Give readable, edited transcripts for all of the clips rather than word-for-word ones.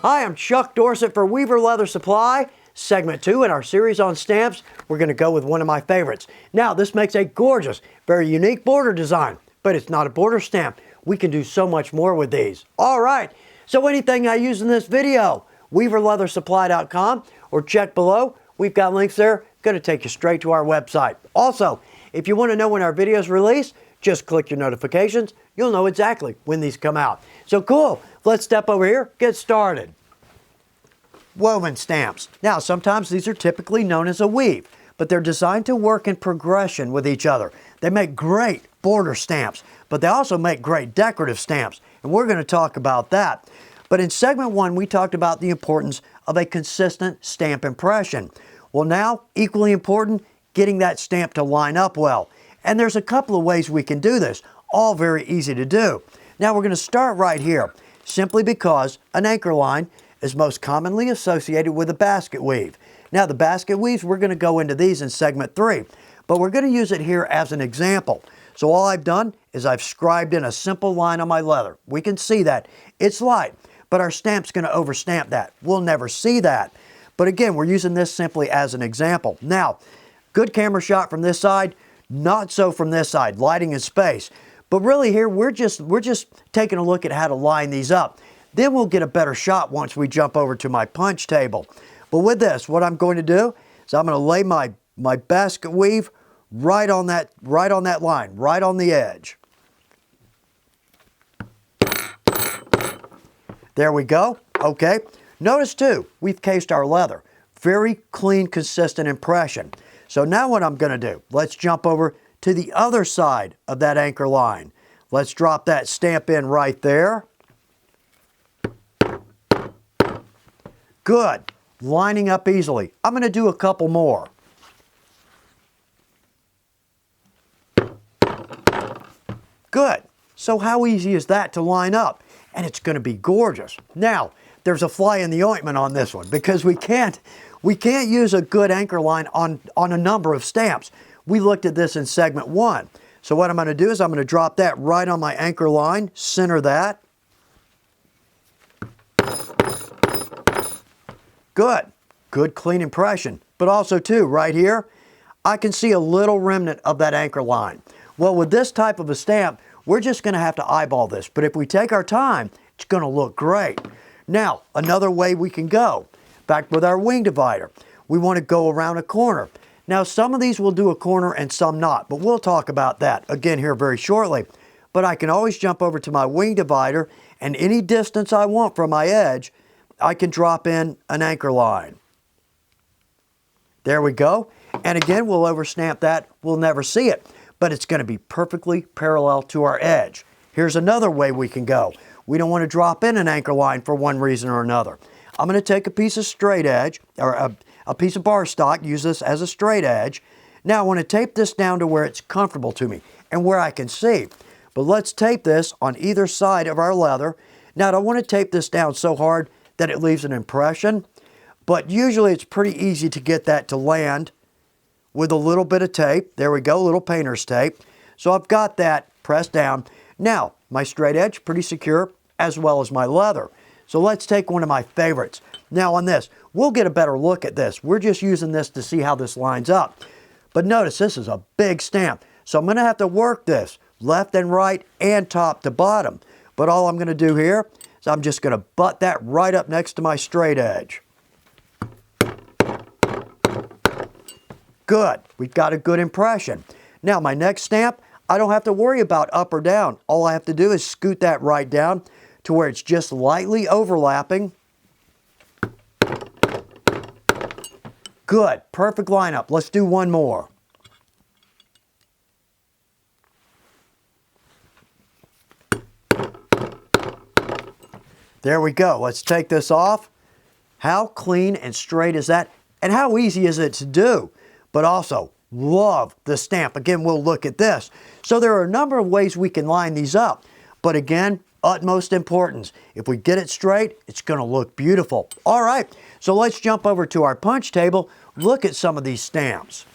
Hi, I'm Chuck Dorsett for Weaver Leather Supply. Segment 2 in our series on stamps, we're going to go with one of my favorites. Now, this makes a gorgeous, very unique border design, but it's not a border stamp. We can do so much more with these. All right, so anything I use in this video, weaverleathersupply.com, or check below. We've got links there, going to take you straight to our website. Also, if you want to know when our videos release, just click your notifications. You'll know exactly when these come out. So cool, let's step over here, get started. Woven stamps. Now, sometimes these are typically known as a weave, but they're designed to work in progression with each other. They make great border stamps, but they also make great decorative stamps, and we're going to talk about that. But in segment 1, we talked about the importance of a consistent stamp impression. Well, now, equally important, getting that stamp to line up well. And there's a couple of ways we can do this, all very easy to do. Now, we're going to start right here, simply because an anchor line is most commonly associated with a basket weave. Now, the basket weaves, we're going to go into these in segment 3, but we're going to use it here as an example. So all I've done is I've scribed in a simple line on my leather. We can see that. It's light, but our stamp's going to overstamp that. We'll never see that. But again, we're using this simply as an example. Now, good camera shot from this side, not so from this side, lighting and space. But really here, we're just taking a look at how to line these up. Then we'll get a better shot once we jump over to my punch table. But with this, what I'm going to do is I'm going to lay my basket weave right on that line, right on the edge. There we go. Okay. Notice too, we've cased our leather. Very clean, consistent impression. So now what I'm going to do, let's jump over to the other side of that anchor line. Let's drop that stamp in right there. Good. Lining up easily. I'm going to do a couple more. Good. So how easy is that to line up? And it's going to be gorgeous. Now, there's a fly in the ointment on this one because we can't use a good anchor line on a number of stamps. We looked at this in segment 1. So what I'm going to do is I'm going to drop that right on my anchor line, center that. Good. Good clean impression. But also too, right here, I can see a little remnant of that anchor line. Well, with this type of a stamp, we're just going to have to eyeball this. But if we take our time, it's going to look great. Now, another way we can go, back with our wing divider, we want to go around a corner. Now, some of these will do a corner and some not, but we'll talk about that again here very shortly. But I can always jump over to my wing divider, and any distance I want from my edge, I can drop in an anchor line. There we go. And again, we'll overstamp that. We'll never see it, but it's going to be perfectly parallel to our edge. Here's another way we can go. We don't want to drop in an anchor line for one reason or another. I'm going to take a piece of straight edge, or a piece of bar stock, use this as a straight edge. Now I want to tape this down to where it's comfortable to me and where I can see. But let's tape this on either side of our leather. Now I don't want to tape this down so hard that it leaves an impression, but usually it's pretty easy to get that to land with a little bit of tape. There we go, a little painter's tape. So I've got that pressed down. Now, my straight edge, pretty secure, as well as my leather. So let's take one of my favorites. Now on this, we'll get a better look at this. We're just using this to see how this lines up. But notice this is a big stamp. So I'm going to have to work this left and right and top to bottom. But all I'm going to do here is I'm just going to butt that right up next to my straight edge. Good. We've got a good impression. Now my next stamp, I don't have to worry about up or down. All I have to do is scoot that right down to where it's just lightly overlapping. Good. Perfect lineup. Let's do one more. There we go. Let's take this off. How clean and straight is that? And how easy is it to do? But also, love the stamp. Again, we'll look at this. So there are a number of ways we can line these up. But again, utmost importance. If we get it straight, it's going to look beautiful. All right, so let's jump over to our punch table. Look at some of these stamps.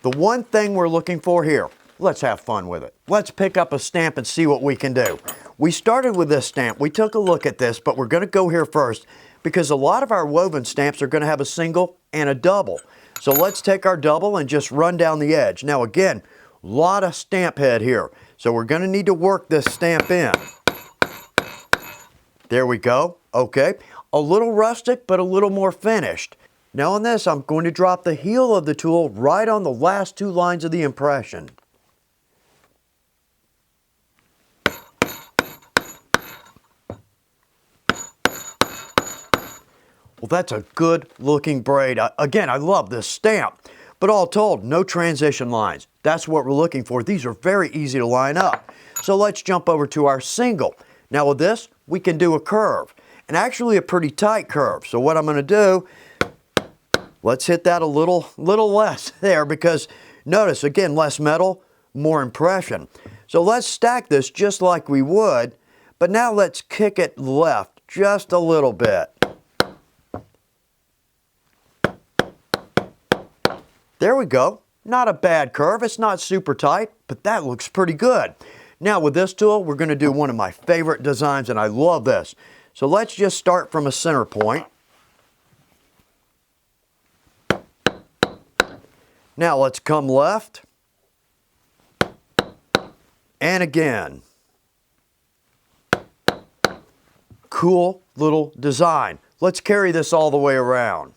The one thing we're looking for here, let's have fun with it. Let's pick up a stamp and see what we can do. We started with this stamp. We took a look at this, but we're going to go here first because a lot of our woven stamps are going to have a single and a double. So let's take our double and just run down the edge. Now again, a lot of stamp head here. So we're going to need to work this stamp in. There we go. Okay. A little rustic, but a little more finished. Now on this, I'm going to drop the heel of the tool right on the last two lines of the impression. Well, that's a good looking braid. Again, I love this stamp, but all told, no transition lines. That's what we're looking for. These are very easy to line up. So let's jump over to our single. Now with this, we can do a curve, and actually a pretty tight curve. So what I'm going to do, let's hit that a little less there because notice, again, less metal, more impression. So let's stack this just like we would, but now let's kick it left just a little bit. There we go. Not a bad curve. It's not super tight, but that looks pretty good. Now with this tool, we're going to do one of my favorite designs, and I love this. So let's just start from a center point. Now let's come left. And again. Cool little design. Let's carry this all the way around.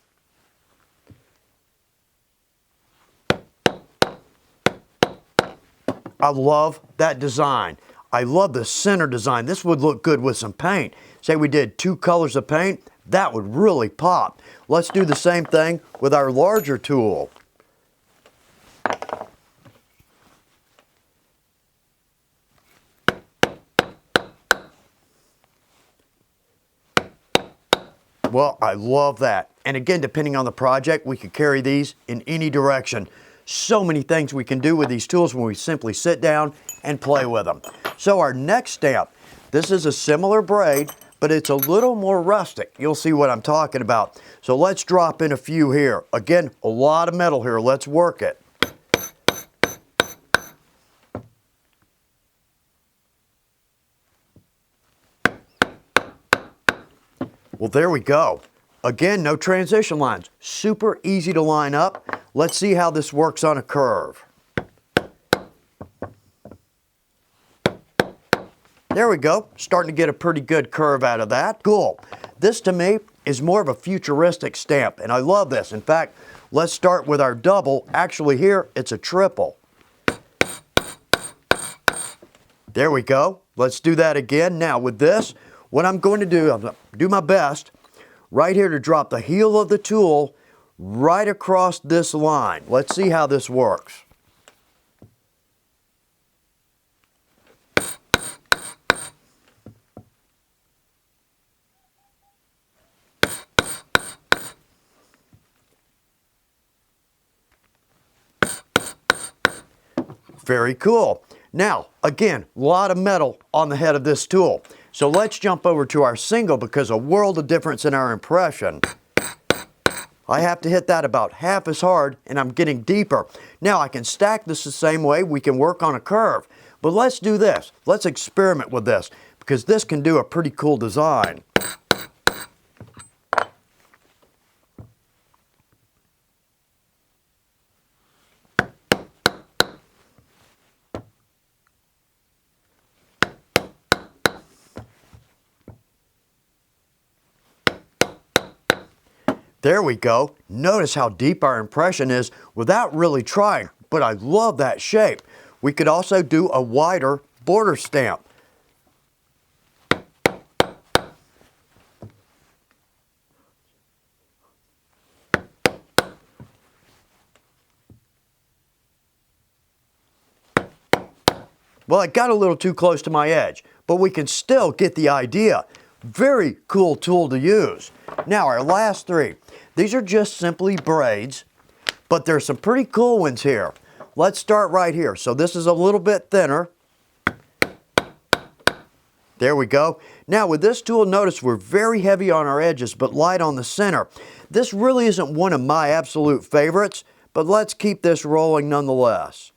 I love that design. I love the center design. This would look good with some paint. Say we did 2 colors of paint, that would really pop. Let's do the same thing with our larger tool. Well, I love that. And again, depending on the project, we could carry these in any direction. So many things we can do with these tools when we simply sit down and play with them. So our next stamp, this is a similar braid, but it's a little more rustic. You'll see what I'm talking about. So let's drop in a few here. Again, a lot of metal here. Let's work it. Well, there we go. Again, no transition lines. Super easy to line up. Let's see how this works on a curve. There we go. Starting to get a pretty good curve out of that. Cool. This to me is more of a futuristic stamp, and I love this. In fact, let's start with our double. Actually here, it's a triple. There we go. Let's do that again. Now with this, what I'm going to do, I'm going to do my best right here to drop the heel of the tool right across this line. Let's see how this works. Very cool. Now, again, a lot of metal on the head of this tool. So let's jump over to our single because a world of difference in our impression. I have to hit that about half as hard and I'm getting deeper. Now I can stack this the same way. We can work on a curve. But let's do this. Let's experiment with this because this can do a pretty cool design. There we go. Notice how deep our impression is without really trying, but I love that shape. We could also do a wider border stamp. Well, it got a little too close to my edge, but we can still get the idea. Very cool tool to use. Now our last three. These are just simply braids, but there's some pretty cool ones here. Let's start right here. So this is a little bit thinner. There we go. Now with this tool, notice we're very heavy on our edges, but light on the center. This really isn't one of my absolute favorites, but let's keep this rolling nonetheless.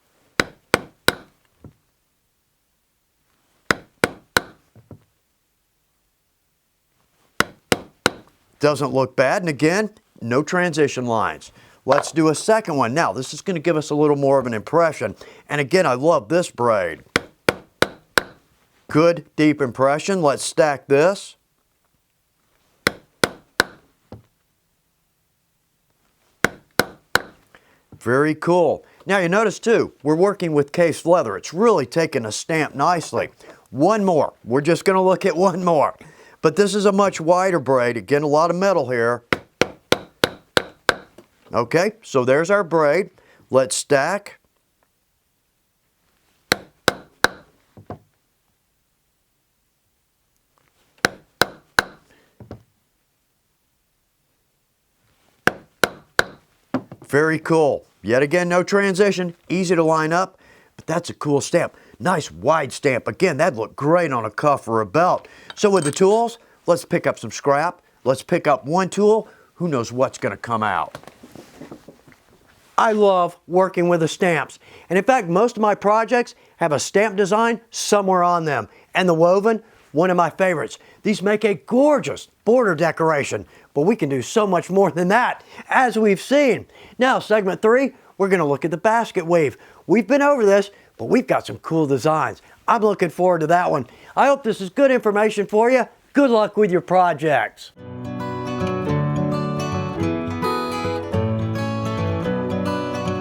Doesn't look bad, and again, no transition lines. Let's do a second one. Now, this is going to give us a little more of an impression. And again, I love this braid. Good, deep impression. Let's stack this. Very cool. Now you notice too, we're working with cased leather. It's really taking a stamp nicely. One more. We're just going to look at one more. But this is a much wider braid. Again, a lot of metal here. Okay, so there's our braid. Let's stack. Very cool. Yet again, no transition, easy to line up, but that's a cool stamp. Nice wide stamp. Again, that'd look great on a cuff or a belt. So with the tools, let's pick up some scrap. Let's pick up one tool. Who knows what's going to come out? I love working with the stamps. And in fact, most of my projects have a stamp design somewhere on them. And the woven, one of my favorites. These make a gorgeous border decoration, but we can do so much more than that, as we've seen. Now, segment 3, we're going to look at the basket weave. We've been over this, but we've got some cool designs. I'm looking forward to that one. I hope this is good information for you. Good luck with your projects.